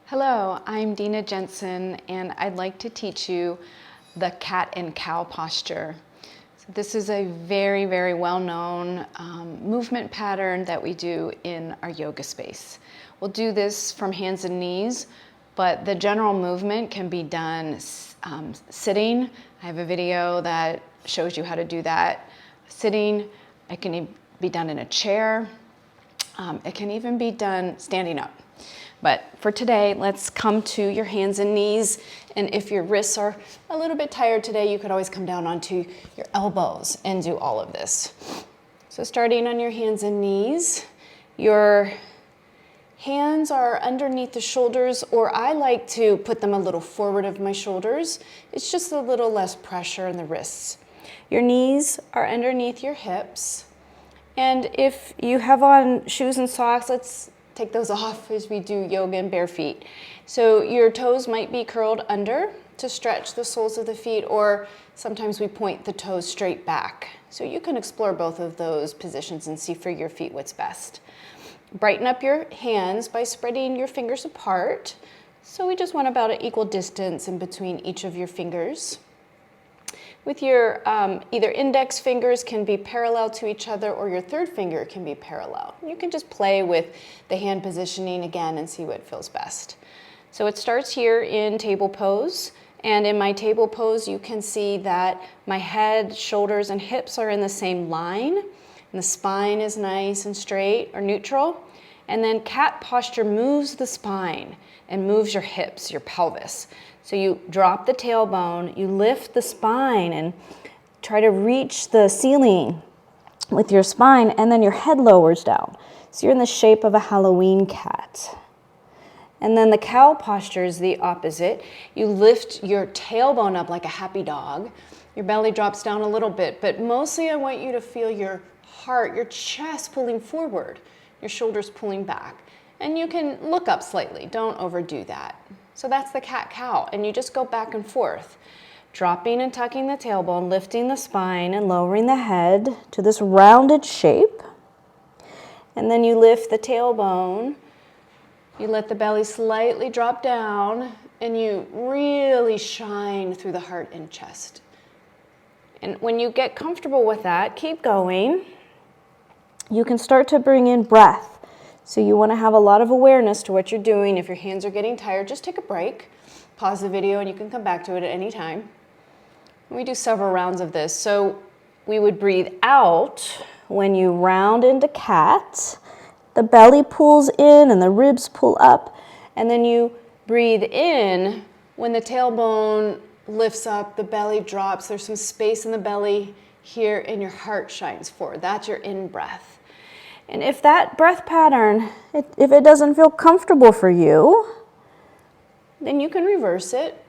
Hello, I'm Dina Jensen, and I'd like to teach you the cat and cow posture. So this is a very, very well-known movement pattern that we do in our yoga space. We'll do this from hands and knees, but the general movement can be done sitting. I have a video that shows you how to do that sitting. It can be done in a chair. It can even be done standing up. But for today, let's come to your hands and knees. And if your wrists are a little bit tired today, you could always come down onto your elbows and do all of this. So starting on your hands and knees, your hands are underneath the shoulders, or I like to put them a little forward of my shoulders. It's just a little less pressure in the wrists. Your knees are underneath your hips. And if you have on shoes and socks, let's take those off as we do yoga in bare feet. So your toes might be curled under to stretch the soles of the feet, or sometimes we point the toes straight back. So you can explore both of those positions and see for your feet what's best. Brighten up your hands by spreading your fingers apart. So we just want about an equal distance in between each of your fingers. With your either index fingers can be parallel to each other, or your third finger can be parallel. You can just play with the hand positioning again and see what feels best. So it starts here in table pose. And in my table pose, you can see that my head, shoulders, and hips are in the same line. And the spine is nice and straight or neutral. And then cat posture moves the spine and moves your hips, your pelvis. So you drop the tailbone, you lift the spine and try to reach the ceiling with your spine, and then your head lowers down. So you're in the shape of a Halloween cat. And then the cow posture is the opposite. You lift your tailbone up like a happy dog. Your belly drops down a little bit, but mostly I want you to feel your heart, your chest pulling forward, your shoulders pulling back. And you can look up slightly, don't overdo that. So that's the cat-cow, and you just go back and forth, dropping and tucking the tailbone, lifting the spine and lowering the head to this rounded shape. And then you lift the tailbone, you let the belly slightly drop down, and you really shine through the heart and chest. And when you get comfortable with that, keep going. You can start to bring in breath. So you want to have a lot of awareness to what you're doing. If your hands are getting tired, just take a break. Pause the video and you can come back to it at any time. We do several rounds of this. So we would breathe out when you round into cat. The belly pulls in and the ribs pull up. And then you breathe in when the tailbone lifts up, the belly drops. There's some space in the belly here and your heart shines forward. That's your in-breath. And if that breath pattern, if it doesn't feel comfortable for you, then you can reverse it.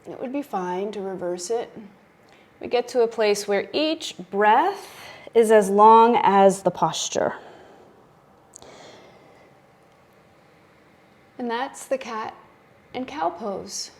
It would be fine to reverse it. We get to a place where each breath is as long as the posture. And that's the cat and cow pose.